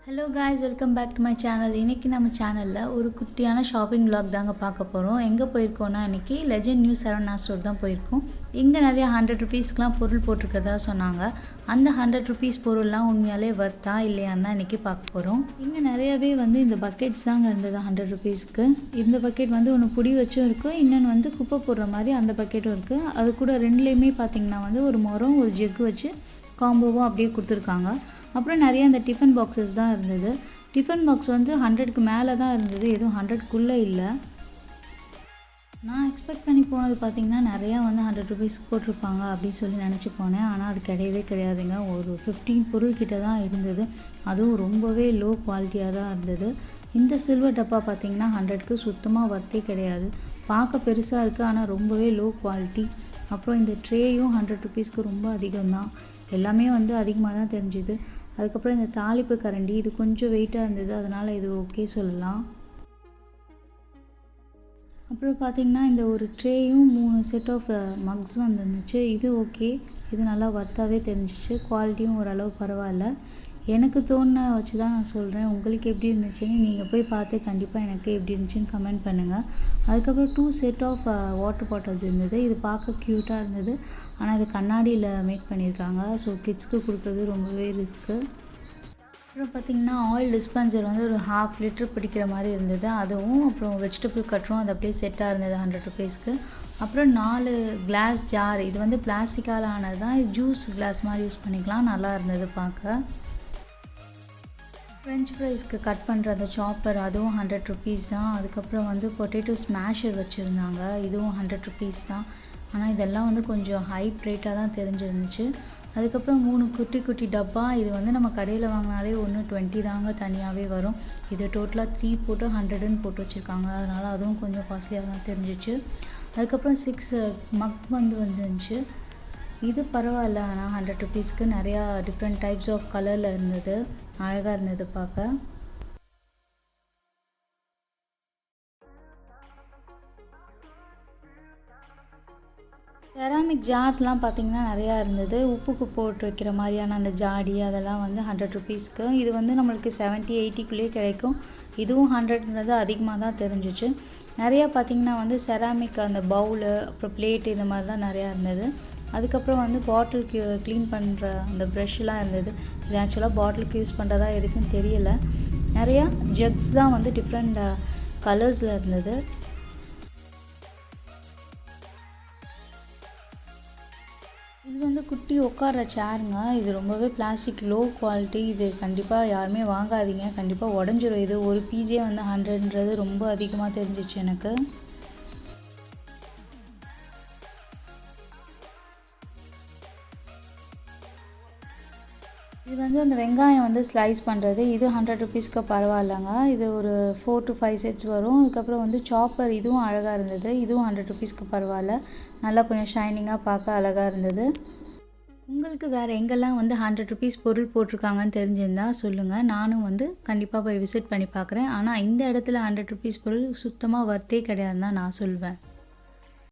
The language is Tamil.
Hello guys, welcome back to my channel. இன்றைக்கி நம்ம சேனலில் ஒரு குட்டியான ஷாப்பிங் vlog தாங்க பார்க்க போகிறோம். எங்கே போயிருக்கோன்னா இன்றைக்கி லெஜெண்ட் நியூ சரவணா ஸ்டோர் தான் போயிருக்கோம். இங்கே நிறைய 100 ருபீஸ்க்கெலாம் பொருள் போட்டிருக்கதா சொன்னாங்க. அந்த 100 ருபீஸ் பொருள்லாம் உண்மையாலே வர்த்தா இல்லையான்னு தான் இன்றைக்கி பார்க்க போகிறோம். இங்கே நிறையாவே இந்த பக்கெட்ஸ் தாங்க இருந்தது 100 ருபீஸ்க்கு. இந்த பக்கெட் ஒன்று புடி வச்சும் இருக்குது, இன்னொன்று குப்பை போடுற மாதிரி அந்த பக்கெட்டும் இருக்குது. அது கூட ரெண்டுலேயுமே பார்த்திங்கன்னா ஒரு முறம் ஒரு ஜெக்கு வச்சு காம்போவும் அப்படியே கொடுத்துருக்காங்க. அப்புறம் நிறைய அந்த டிஃபன் பாக்ஸஸ் தான் இருந்தது. டிஃபன் பாக்ஸ் 100க்கு மேலே தான் இருந்தது, எதுவும் 100க்குள்ளே இல்லை. நான் எக்ஸ்பெக்ட் பண்ணி போனது பார்த்திங்கன்னா நிறையா 100 ருபீஸ்க்கு போட்டிருப்பாங்க அப்படின்னு சொல்லி நினச்சி போனேன். ஆனால் அது கிடையவே கிடையாதுங்க. ஒரு 15 பொருள் கிட்ட தான் இருந்தது. அதுவும் ரொம்பவே லோ குவாலிட்டியாக தான் இருந்தது. இந்த சில்வர் டப்பா பார்த்திங்கன்னா 100க்கு சுத்தமாக வர்த்தே கிடையாது. பார்க்க பெருசாக இருக்குது, ஆனால் ரொம்பவே லோ குவாலிட்டி. அப்புறம் இந்த ட்ரேயும் 100 ருபீஸ்க்கு ரொம்ப அதிகம்தான். எல்லாமே அதிகமாக தான் தெரிஞ்சுது. அதுக்கப்புறம் இந்த தாளிப்பு கரண்டி இது கொஞ்சம் வெயிட்டாக இருந்தது, அதனால் இது ஓகே சொல்லலாம். அப்புறம் பார்த்திங்கன்னா இந்த ஒரு ட்ரேயும் 3 செட் ஆஃப் மக்ஸ் வந்துருந்துச்சு. இது ஓகே, இது நல்லா வர்த்தாவே தெரிஞ்சிச்சு. குவாலிட்டியும் ஓரளவு பரவாயில்ல. எனக்கு தோணுன வச்சு தான் நான் சொல்கிறேன். உங்களுக்கு எப்படி இருந்துச்சுன்னு நீங்கள் போய் பார்த்து கண்டிப்பாக எனக்கு எப்படி இருந்துச்சுன்னு கமெண்ட் பண்ணுங்கள். அதுக்கப்புறம் 2 செட் ஆஃப் வாட்டர் பாட்டில்ஸ் இருந்தது. இது பார்க்க க்யூட்டாக இருந்தது, ஆனால் இது கண்ணாடியில் மேக் பண்ணியிருக்காங்க. ஸோ கிட்ஸ்க்கு கொடுக்குறது ரொம்பவே ரிஸ்க்கு. அப்புறம் பார்த்திங்கன்னா ஆயில் டிஸ்பென்சர் ஒரு 1/2 லிட்டர் பிடிக்கிற மாதிரி இருந்தது. அதுவும் அப்புறம் வெஜிடபிள் கட்டரும் அது அப்படியே செட்டாக இருந்தது 100 ருபீஸ்க்கு. அப்புறம் 4 கிளாஸ் ஜார், இது பிளாஸ்டிக்கால் ஆனது தான். இது ஜூஸ் கிளாஸ் மாதிரி யூஸ் பண்ணிக்கலாம். நல்லா இருந்தது பார்க்க. ஃப்ரெஞ்ச் ஃப்ரைஸ்க்கு கட் பண்ணுற அந்த சாப்பர், அதுவும் 100 ருபீஸ் தான். அதுக்கப்புறம் பொட்டேட்டோ ஸ்மாஷர் வச்சுருந்தாங்க, இதுவும் 100 ருபீஸ் தான். ஆனால் இதெல்லாம் கொஞ்சம் ஹைப் ரேட்டாக தான் தெரிஞ்சிருந்துச்சு. அதுக்கப்புறம் 3 குட்டி குட்டி டப்பா, இது நம்ம கடையில் வாங்கினாலே 120 தாங்க தனியாகவே வரும். இது டோட்டலாக 3 போட்டு 100ன்னு போட்டு வச்சுருக்காங்க. அதனால் அதுவும் கொஞ்சம் காஸ்ட்லியாக தான் தெரிஞ்சிச்சு. அதுக்கப்புறம் 6 மக் வந்துருந்துச்சு. இது பரவாயில்ல, ஆனால் 100 ருபீஸ்க்கு நிறையா டிஃப்ரெண்ட் டைப்ஸ் ஆஃப் கலரில் இருந்தது. அழகாக இருந்தது பார்க்க. செராமிக் ஜார்ஸ்லாம் பார்த்திங்கன்னா நிறையா இருந்தது. உப்புக்கு போட்டு வைக்கிற மாதிரியான அந்த ஜாடி, அதெல்லாம் 100 ருபீஸ்க்கு. இது நம்மளுக்கு 70-80க்குள்ளேயே கிடைக்கும். இதுவும் 100ன்றது அதிகமாக தான் தெரிஞ்சிச்சு. நிறையா பார்த்திங்கன்னா செராமிக் அந்த பவுலு, அப்புறம் பிளேட்டு, இந்த மாதிரி தான் நிறையா இருந்தது. அதுக்கப்புறம் பாட்டிலுக்கு க்ளீன் பண்ணுற அந்த ப்ரஷ்லாம் இருந்தது. இது ஆக்சுவலாக பாட்டிலுக்கு யூஸ் பண்ணுறதா எதுக்குன்னு தெரியல. நிறையா ஜக்ஸ் தான் டிஃப்ரெண்ட் கலர்ஸில் இருந்தது. இது குட்டி உட்கார்ற சேருங்க. இது ரொம்பவே பிளாஸ்டிக் லோ குவாலிட்டி. இது கண்டிப்பாக யாருமே வாங்காதீங்க, கண்டிப்பாக உடஞ்சிரும். இது ஒரு பீஸே 100ன்றது ரொம்ப அதிகமாக தெரிஞ்சிச்சு எனக்கு. இது அந்த வெங்காயம் ஸ்லைஸ் பண்ணுறது, இது 100 ருபீஸ்க்கு பரவாயில்லைங்க. இது ஒரு 4 to 5 செட்ஸ் வரும். அதுக்கப்புறம் சாப்பர், இதுவும் அழகாக இருந்தது. இதுவும் 100 ருபீஸ்க்கு பரவாயில்ல. நல்லா கொஞ்சம் ஷைனிங்காக பார்க்க அழகாக இருந்தது. உங்களுக்கு வேறு எங்கெல்லாம் 100 ருபீஸ் பொருள் போட்டிருக்காங்கன்னு தெரிஞ்சிருந்தால் சொல்லுங்கள். நானும் கண்டிப்பாக போய் விசிட் பண்ணி பார்க்குறேன். ஆனால் இந்த இடத்துல 100 ருபீஸ் பொருள் சுத்தமாக வர்த்தே கிடையாதுன்னு தான் நான் சொல்வேன்.